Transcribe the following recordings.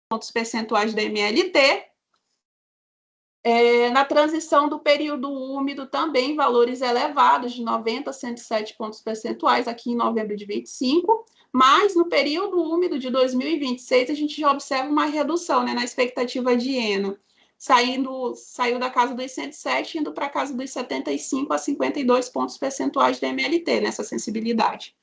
pontos percentuais da MLT. Na transição do período úmido, também valores elevados, de 90 a 107 pontos percentuais, aqui em novembro de 25, mas no período úmido de 2026, a gente já observa uma redução, né, na expectativa de ENA, saiu da casa dos 107, indo para a casa dos 75 a 52 pontos percentuais da MLT, nessa sensibilidade.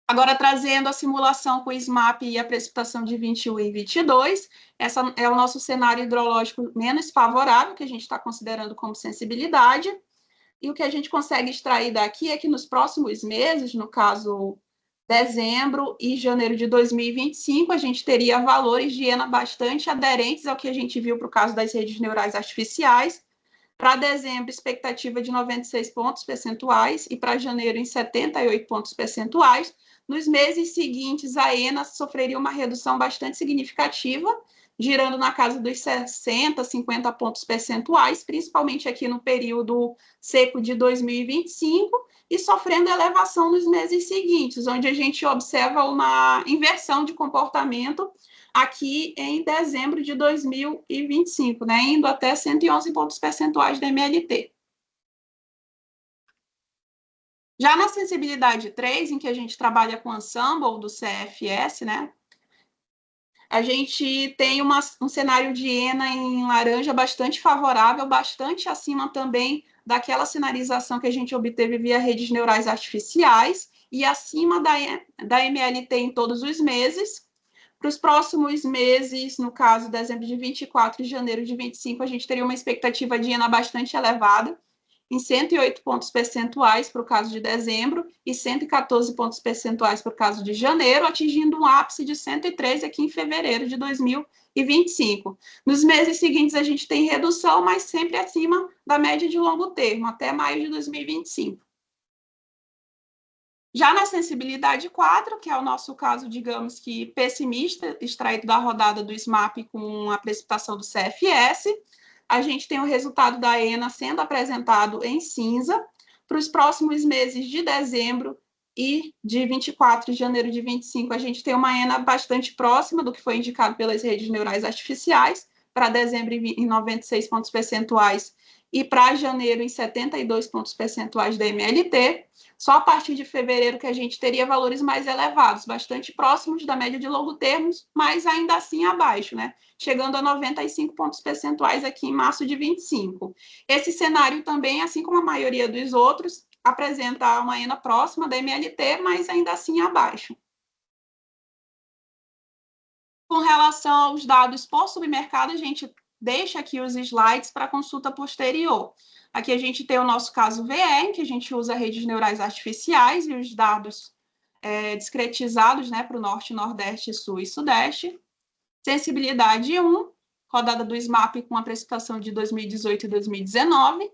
Agora, trazendo a simulação com o SMAP e a precipitação de 21 e 22, essa é o nosso cenário hidrológico menos favorável, que a gente está considerando como sensibilidade, e o que a gente consegue extrair daqui é que nos próximos meses, no caso, dezembro e janeiro de 2025, a gente teria valores de ENA bastante aderentes ao que a gente viu para o caso das redes neurais artificiais. Para dezembro, expectativa de 96 pontos percentuais, e para janeiro, em 78 pontos percentuais. Nos meses seguintes, a ENA sofreria uma redução bastante significativa, girando na casa dos 60, 50 pontos percentuais, principalmente aqui no período seco de 2025, e sofrendo elevação nos meses seguintes, onde a gente observa uma inversão de comportamento aqui em dezembro de 2025, né, indo até 111 pontos percentuais da MLT. Já na sensibilidade 3, em que a gente trabalha com ensemble do CFS, né, a gente tem um cenário de ENA em laranja bastante favorável, bastante acima também daquela sinalização que a gente obteve via redes neurais artificiais e acima da MLT em todos os meses. Para os próximos meses, no caso, dezembro de 24 e janeiro de 25, a gente teria uma expectativa de ENA bastante elevada, em 108 pontos percentuais para o caso de dezembro e 114 pontos percentuais para o caso de janeiro, atingindo um ápice de 113 aqui em fevereiro de 2025. Nos meses seguintes, a gente tem redução, mas sempre acima da média de longo termo, até maio de 2025. Já na sensibilidade 4, que é o nosso caso, digamos que pessimista, extraído da rodada do SMAP com a precipitação do CFS, a gente tem o resultado da ENA sendo apresentado em cinza. Para os próximos meses de dezembro e de 24 de janeiro de 25, a gente tem uma ENA bastante próxima do que foi indicado pelas redes neurais artificiais, para dezembro em 96 pontos percentuais e para janeiro em 72 pontos percentuais da MLT. Só a partir de fevereiro que a gente teria valores mais elevados, bastante próximos da média de longo termo, mas ainda assim abaixo, né? Chegando a 95 pontos percentuais aqui em março de 25. Esse cenário também, assim como a maioria dos outros, apresenta uma ENA próxima da MLT, mas ainda assim abaixo. Com relação aos dados por submercado, a gente deixa aqui os slides para consulta posterior. Aqui a gente tem o nosso caso VE, em que a gente usa redes neurais artificiais e os dados discretizados, né, para o norte, nordeste, sul e sudeste. Sensibilidade 1, rodada do SMAP com a precipitação de 2018 e 2019.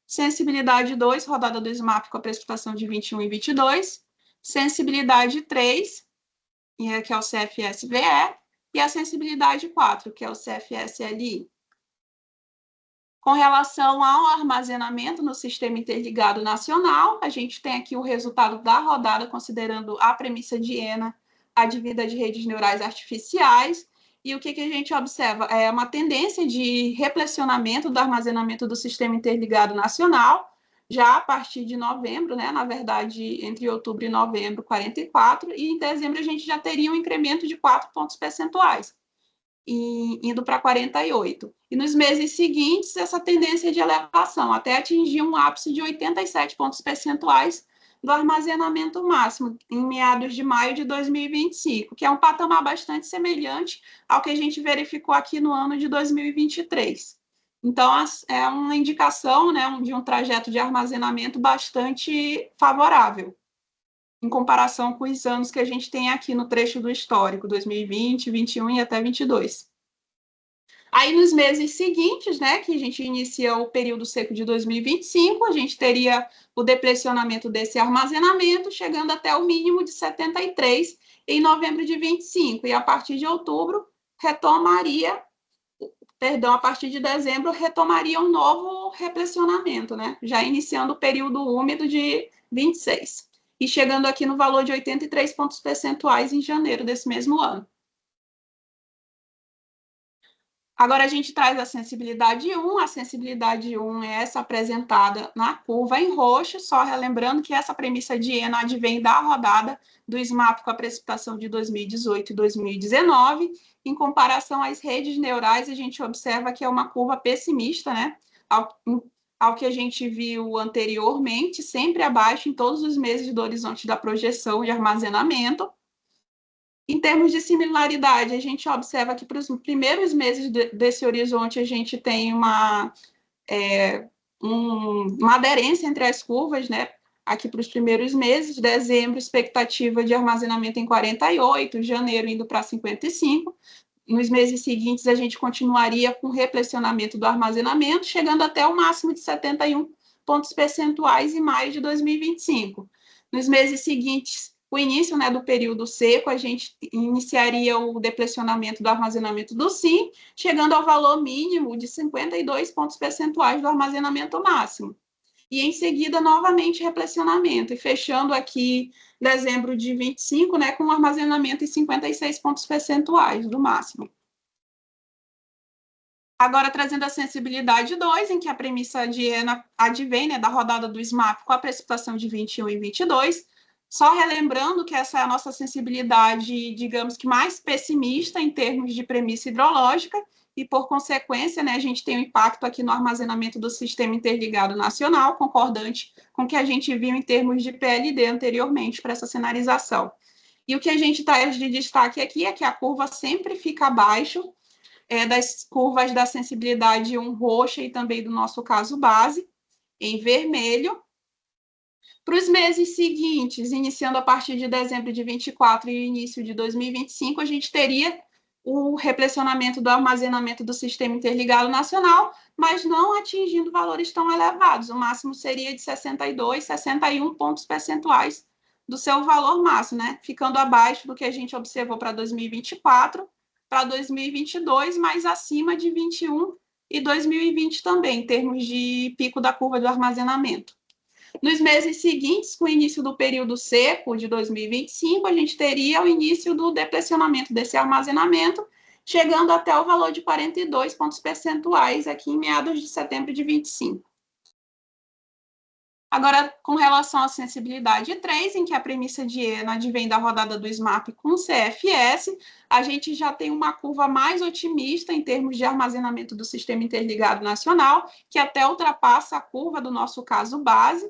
Sensibilidade 2, rodada do SMAP com a precipitação de 21 e 22. Sensibilidade 3, que é o CFS-VE. E a sensibilidade 4, que é o CFS-LI. Com relação ao armazenamento no Sistema Interligado Nacional, a gente tem aqui o resultado da rodada, considerando a premissa de ENA advinda de redes neurais artificiais. E o que a gente observa? É uma tendência de replecionamento do armazenamento do Sistema Interligado Nacional, já a partir de novembro, né? Na verdade, entre outubro e novembro, 44, e em dezembro a gente já teria um incremento de 4 pontos percentuais, indo para 48. E nos meses seguintes, essa tendência de elevação, até atingir um ápice de 87 pontos percentuais do armazenamento máximo, em meados de maio de 2025, que é um patamar bastante semelhante ao que a gente verificou aqui no ano de 2023. Então, é uma indicação, né, de um trajeto de armazenamento bastante favorável, em comparação com os anos que a gente tem aqui no trecho do histórico, 2020, 21 e até 22. Aí, nos meses seguintes, né, que a gente inicia o período seco de 2025, a gente teria o depressionamento desse armazenamento, chegando até o mínimo de 73 em novembro de 25, e a partir de outubro a partir de dezembro retomaria um novo repressionamento, né, já iniciando o período úmido de 26, e chegando aqui no valor de 83 pontos percentuais em janeiro desse mesmo ano. Agora, a gente traz a sensibilidade 1. A sensibilidade 1 é essa apresentada na curva em roxo, só relembrando que essa premissa de ENA advém da rodada do SMAP com a precipitação de 2018 e 2019. Em comparação às redes neurais, a gente observa que é uma curva pessimista, né? Ao que a gente viu anteriormente, sempre abaixo em todos os meses do horizonte da projeção de armazenamento. Em termos de similaridade, a gente observa que para os primeiros meses desse horizonte a gente tem uma aderência entre as curvas, né? Aqui para os primeiros meses, dezembro, expectativa de armazenamento em 48, janeiro indo para 55. Nos meses seguintes, a gente continuaria com replecionamento do armazenamento, chegando até o máximo de 71 pontos percentuais em maio de 2025. Nos meses seguintes, o início, né, do período seco, a gente iniciaria o deplecionamento do armazenamento do SIM, chegando ao valor mínimo de 52 pontos percentuais do armazenamento máximo. E, em seguida, novamente, replecionamento. E fechando aqui dezembro de 25, né, com um armazenamento em 56 pontos percentuais do máximo. Agora, trazendo a sensibilidade 2, em que a premissa de ENA advém, né, da rodada do SMAP com a precipitação de 21 e 22, só relembrando que essa é a nossa sensibilidade, digamos que mais pessimista em termos de premissa hidrológica, e, por consequência, né, a gente tem um impacto aqui no armazenamento do Sistema Interligado Nacional, concordante com o que a gente viu em termos de PLD anteriormente para essa cenarização. E o que a gente traz de destaque aqui é que a curva sempre fica abaixo das curvas da sensibilidade 1 roxa e também do nosso caso base, em vermelho. Para os meses seguintes, iniciando a partir de dezembro de 24 e início de 2025, a gente teria o replecionamento do armazenamento do Sistema Interligado Nacional, mas não atingindo valores tão elevados. O máximo seria de 62, 61 pontos percentuais do seu valor máximo, né? Ficando abaixo do que a gente observou para 2024, para 2022, mas acima de 21 e 2020 também, em termos de pico da curva do armazenamento. Nos meses seguintes, com o início do período seco de 2025, a gente teria o início do deplecionamento desse armazenamento, chegando até o valor de 42 pontos percentuais aqui em meados de setembro de 25. Agora, com relação à sensibilidade 3, em que a premissa de ENA advém da rodada do SMAP com o CFS, a gente já tem uma curva mais otimista em termos de armazenamento do Sistema Interligado Nacional, que até ultrapassa a curva do nosso caso base,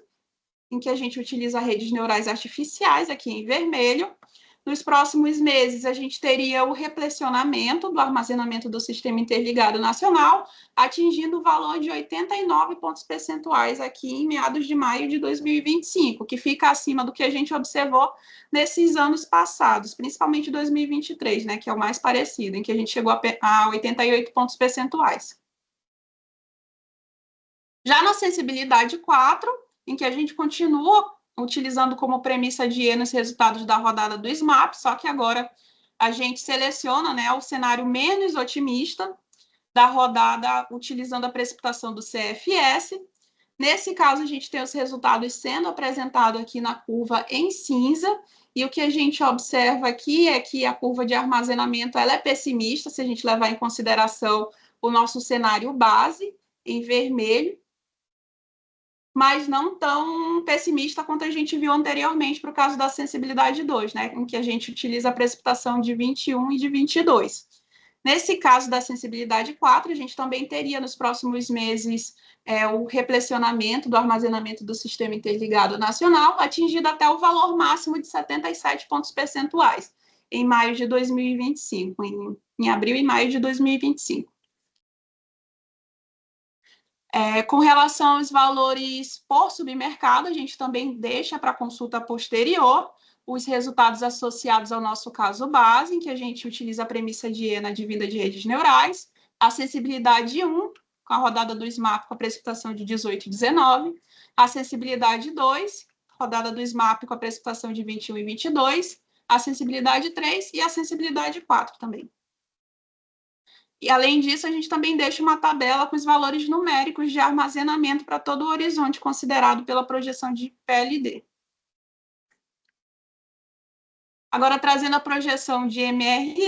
em que a gente utiliza redes neurais artificiais, aqui em vermelho. Nos próximos meses, a gente teria o replecionamento do armazenamento do Sistema Interligado Nacional, atingindo o valor de 89 pontos percentuais aqui em meados de maio de 2025, que fica acima do que a gente observou nesses anos passados, principalmente 2023, né, que é o mais parecido, em que a gente chegou a 88 pontos percentuais. Já na sensibilidade 4, em que a gente continua utilizando como premissa de ENA os resultados da rodada do SMAP, só que agora a gente seleciona, né, o cenário menos otimista da rodada utilizando a precipitação do CFS. Nesse caso, a gente tem os resultados sendo apresentados aqui na curva em cinza, e o que a gente observa aqui é que a curva de armazenamento ela é pessimista, se a gente levar em consideração o nosso cenário base, em vermelho, mas não tão pessimista quanto a gente viu anteriormente para o caso da sensibilidade 2, né, em que a gente utiliza a precipitação de 21 e de 22. Nesse caso da sensibilidade 4, a gente também teria nos próximos meses o replecionamento do armazenamento do Sistema Interligado Nacional, atingido até o valor máximo de 77 pontos percentuais, em maio de 2025, em abril e maio de 2025. Com relação aos valores por submercado, a gente também deixa para consulta posterior os resultados associados ao nosso caso base, em que a gente utiliza a premissa de ENA advinda de redes neurais, a sensibilidade 1, com a rodada do SMAP com a precipitação de 18 e 19, a sensibilidade 2, rodada do SMAP com a precipitação de 21 e 22, a sensibilidade 3 e a sensibilidade 4 também. E, além disso, a gente também deixa uma tabela com os valores numéricos de armazenamento para todo o horizonte considerado pela projeção de PLD. Agora, trazendo a projeção de MRE,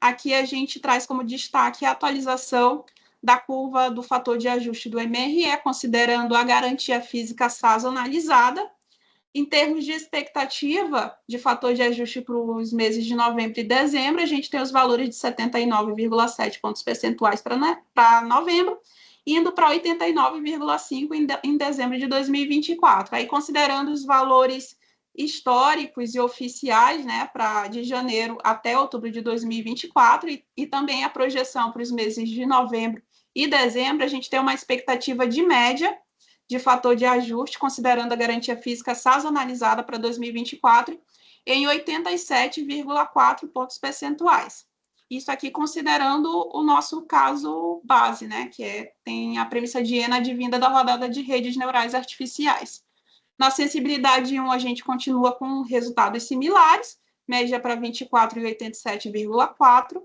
Aqui a gente traz como destaque a atualização da curva do fator de ajuste do MRE, considerando a garantia física sazonalizada. Em termos de expectativa de fator de ajuste para os meses de novembro e dezembro, a gente tem os valores de 79,7 pontos percentuais para novembro, indo para 89,5 em dezembro de 2024. Aí, considerando os valores históricos e oficiais, né, de janeiro até outubro de 2024, e também a projeção para os meses de novembro e dezembro, a gente tem uma expectativa de média de fator de ajuste, considerando a garantia física sazonalizada para 2024, em 87,4 pontos percentuais. Isso aqui considerando o nosso caso base, né, que tem a premissa de ENA advinda da rodada de redes neurais artificiais. Na sensibilidade 1, a gente continua com resultados similares, média para 24 e 87,4.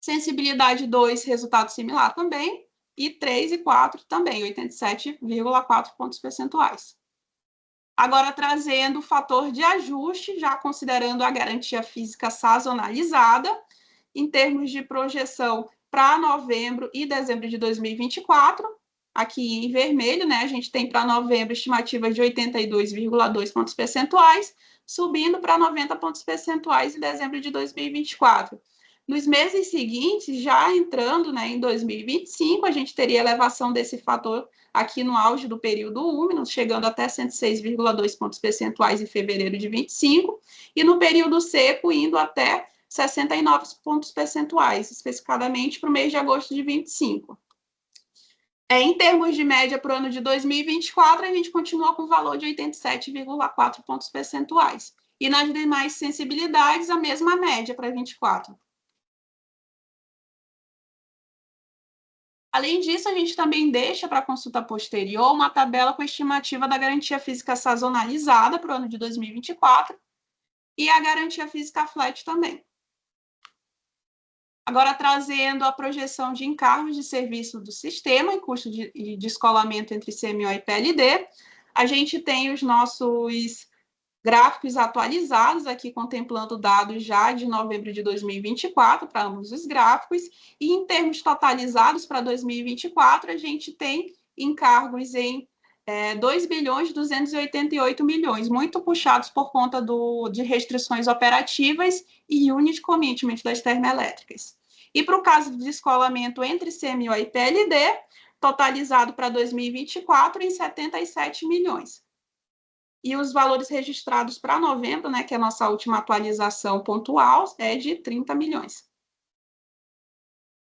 Sensibilidade 2, resultado similar também. E 3 e 4 também, 87,4 pontos percentuais. Agora, trazendo o fator de ajuste, já considerando a garantia física sazonalizada, em termos de projeção para novembro e dezembro de 2024, aqui em vermelho, né, a gente tem para novembro estimativas de 82,2 pontos percentuais, subindo para 90 pontos percentuais em dezembro de 2024. Nos meses seguintes, já entrando, né, em 2025, a gente teria elevação desse fator aqui no auge do período úmido, chegando até 106,2 pontos percentuais em fevereiro de 25, e no período seco, indo até 69 pontos percentuais, especificadamente para o mês de agosto de 25. Em termos de média para o ano de 2024, a gente continua com o valor de 87,4 pontos percentuais. E nas demais sensibilidades, a mesma média para 24. Além disso, a gente também deixa para consulta posterior uma tabela com a estimativa da garantia física sazonalizada para o ano de 2024 e a garantia física flat também. Agora, trazendo a projeção de encargos de serviço do sistema e custo de descolamento entre CMO e PLD, a gente tem os nossos gráficos atualizados, aqui contemplando dados já de novembro de 2024 para ambos os gráficos, e em termos totalizados para 2024, a gente tem encargos em 2,288 bilhões, muito puxados por conta de restrições operativas e unit commitment das termoelétricas. E para o caso de descolamento entre CMO e PLD, totalizado para 2024 em 77 milhões. E os valores registrados para novembro, né, que é a nossa última atualização pontual, é de 30 milhões.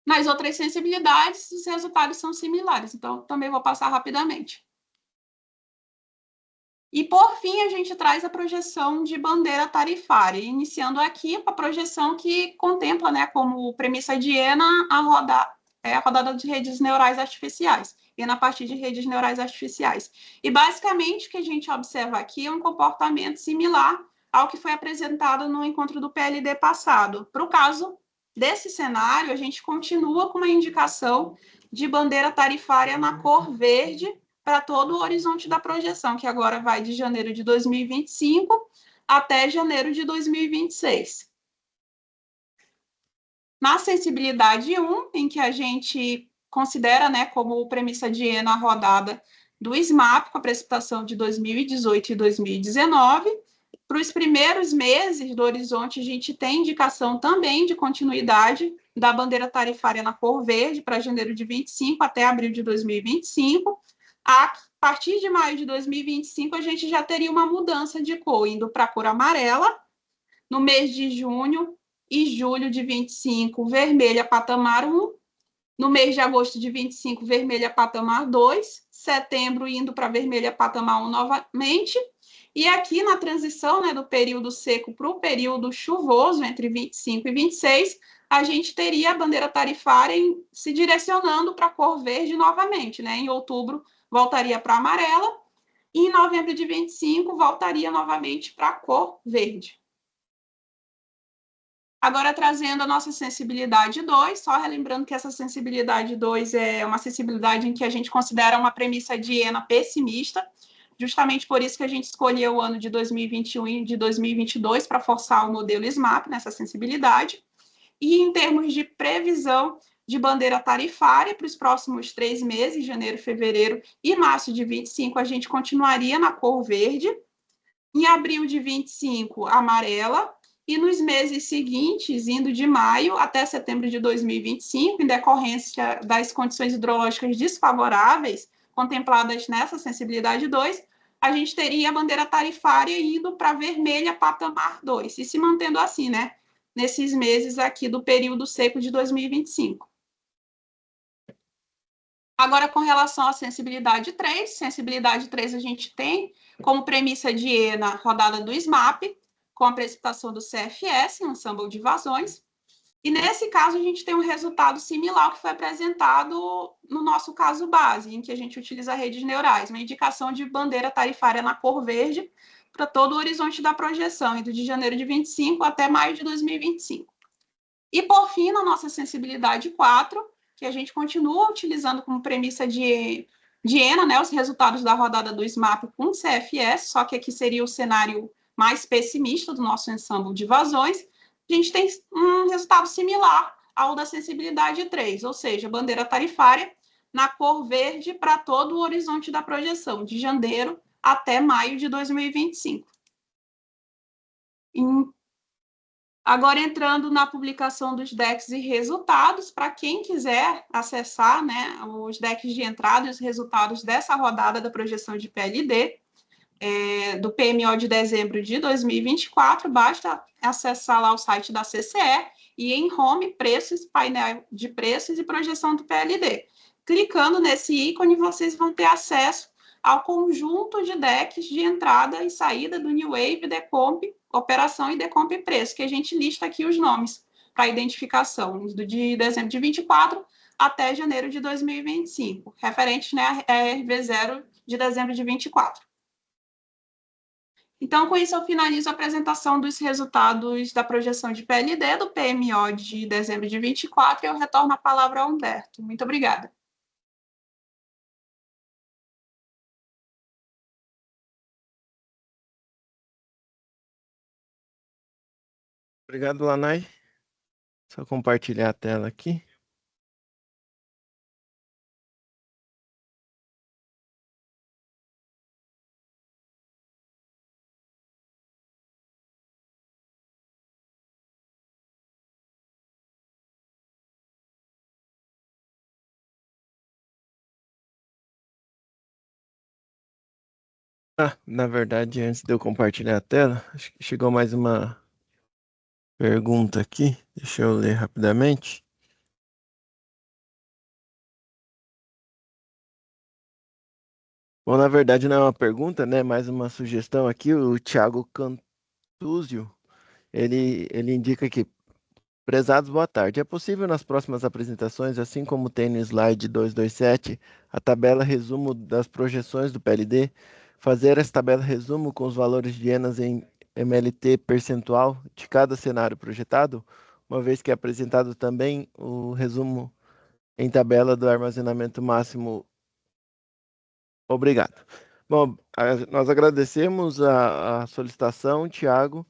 Nas outras sensibilidades, os resultados são similares, então também vou passar rapidamente. E, por fim, a gente traz a projeção de bandeira tarifária, iniciando aqui com a projeção que contempla, né, como premissa de ENA, a rodada de redes neurais artificiais, e na partir de redes neurais artificiais. E, basicamente, o que a gente observa aqui é um comportamento similar ao que foi apresentado no encontro do PLD passado. Para o caso desse cenário, a gente continua com uma indicação de bandeira tarifária na cor verde, para todo o horizonte da projeção, que agora vai de janeiro de 2025 até janeiro de 2026. Na sensibilidade 1, em que a gente considera, né, como premissa de ENA a rodada do SMAP, com a precipitação de 2018 e 2019, para os primeiros meses do horizonte, a gente tem indicação também de continuidade da bandeira tarifária na cor verde para janeiro de 25 até abril de 2025, a partir de maio de 2025, a gente já teria uma mudança de cor, indo para a cor amarela, no mês de junho e julho de 25, vermelha patamar 1, no mês de agosto de 25, vermelha patamar 2, setembro indo para vermelha patamar 1 novamente, e aqui na transição, né, do período seco para o período chuvoso, entre 25 e 26, a gente teria a bandeira tarifária se direcionando para a cor verde novamente, né? Em outubro, voltaria para a amarela, e em novembro de 25, voltaria novamente para a cor verde. Agora, trazendo a nossa sensibilidade 2, só relembrando que essa sensibilidade 2 é uma sensibilidade em que a gente considera uma premissa de ENA pessimista, justamente por isso que a gente escolheu o ano de 2021 e de 2022 para forçar o modelo SMAP nessa sensibilidade. E em termos de previsão de bandeira tarifária para os próximos 3 meses, janeiro, fevereiro e março de 25, a gente continuaria na cor verde. Em abril de 25, amarela. E nos meses seguintes, indo de maio até setembro de 2025, em decorrência das condições hidrológicas desfavoráveis contempladas nessa sensibilidade 2, a gente teria a bandeira tarifária indo para vermelha patamar 2, e se mantendo assim, né? Nesses meses aqui do período seco de 2025. Agora, com relação à sensibilidade 3 a gente tem como premissa de ENA rodada do SMAP, com a precipitação do CFS, ensemble de vazões, e nesse caso a gente tem um resultado similar ao que foi apresentado no nosso caso base, em que a gente utiliza redes neurais, uma indicação de bandeira tarifária na cor verde para todo o horizonte da projeção, indo de janeiro de 25 até maio de 2025. E, por fim, na nossa sensibilidade 4, que a gente continua utilizando como premissa de ENA, né, os resultados da rodada do SMAP com CFS, só que aqui seria o cenário mais pessimista do nosso ensemble de vazões, a gente tem um resultado similar ao da sensibilidade 3, ou seja, bandeira tarifária na cor verde para todo o horizonte da projeção, de janeiro até maio de 2025. Agora, entrando na publicação dos decks e resultados, para quem quiser acessar, né, os decks de entrada e os resultados dessa rodada da projeção de PLD, do PMO de dezembro de 2024, basta acessar lá o site da CCE e em Home, Preços, Painel de Preços e Projeção do PLD. Clicando nesse ícone, vocês vão ter acesso ao conjunto de decks de entrada e saída do New Wave, Decomp, Operação e Decomp Preço, que a gente lista aqui os nomes para identificação, de dezembro de 24 até janeiro de 2025, referente, né, a RV0 de dezembro de 24. Então, com isso, eu finalizo a apresentação dos resultados da projeção de PLD do PMO de dezembro de 24 e eu retorno a palavra ao Humberto. Muito obrigada. Obrigado, Lanai. Só compartilhar a tela aqui. Na verdade, antes de eu compartilhar a tela, acho que chegou mais uma pergunta aqui. Deixa eu ler rapidamente. Bom, na verdade não é uma pergunta, né? Mais uma sugestão aqui. O Thiago Cantuzio, ele indica aqui: prezados, boa tarde. É possível nas próximas apresentações, assim como tem no slide 227, a tabela resumo das projeções do PLD, fazer essa tabela resumo com os valores de ENAs em MLT percentual de cada cenário projetado, uma vez que é apresentado também o resumo em tabela do armazenamento máximo. Obrigado. Bom, nós agradecemos a solicitação, Tiago.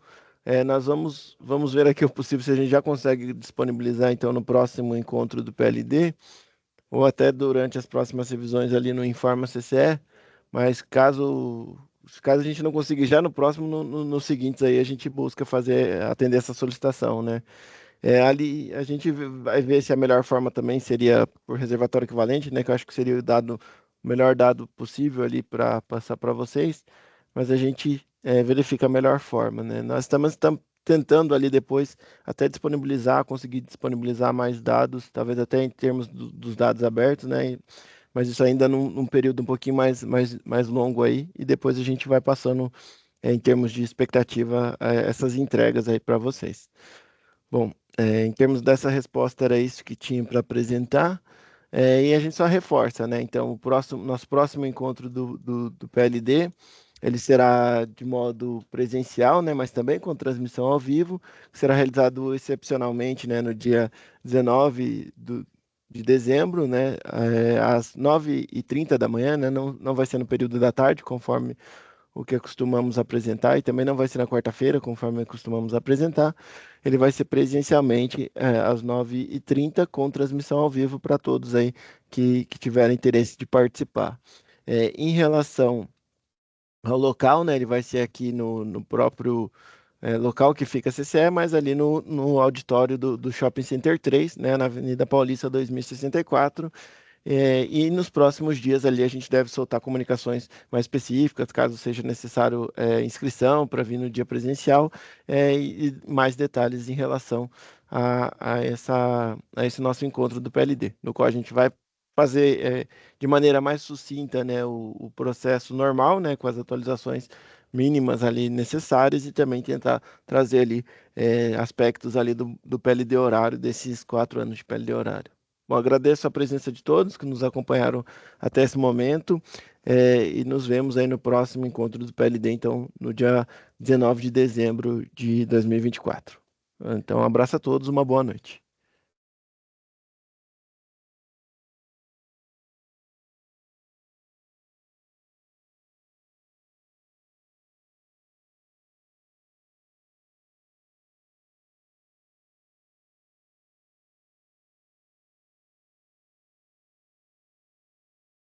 Nós vamos ver aqui o possível se a gente já consegue disponibilizar, então, no próximo encontro do PLD, ou até durante as próximas revisões ali no Informa CCE, mas caso a gente não conseguir já no próximo, nos seguintes aí a gente busca atender essa solicitação, né? Ali a gente vai ver se a melhor forma também seria por reservatório equivalente, né? Que eu acho que seria o melhor dado possível ali para passar para vocês, mas a gente verifica a melhor forma, né? Nós estamos tentando ali depois até conseguir disponibilizar mais dados, talvez até em termos dos dados abertos, né? Mas isso ainda num período um pouquinho mais longo aí, e depois a gente vai passando em termos de expectativa essas entregas aí para vocês. Bom, em termos dessa resposta, era isso que tinha para apresentar. E a gente só reforça, né? Então, nosso próximo encontro do PLD, ele será de modo presencial, né? Mas também com transmissão ao vivo, que será realizado excepcionalmente, né? No dia 19 de dezembro, né? Às 9h30 da manhã, né? Não vai ser no período da tarde, conforme o que costumamos apresentar, e também não vai ser na quarta-feira, conforme costumamos apresentar. Ele vai ser presencialmente às 9h30, com transmissão ao vivo para todos aí que tiverem interesse de participar. Em relação ao local, né, ele vai ser aqui no próprio local que fica a CCE, mas ali no auditório do Shopping Center 3, né, na Avenida Paulista 2064. E nos próximos dias ali a gente deve soltar comunicações mais específicas, caso seja necessário inscrição para vir no dia presencial, e mais detalhes em relação a esse nosso encontro do PLD, no qual a gente vai fazer de maneira mais sucinta, né, o processo normal, né, com as atualizações mínimas ali necessárias, e também tentar trazer ali aspectos ali do PLD horário, desses 4 anos de PLD horário. Bom, agradeço a presença de todos que nos acompanharam até esse momento, e nos vemos aí no próximo encontro do PLD, então, no dia 19 de dezembro de 2024. Então, um abraço a todos, uma boa noite.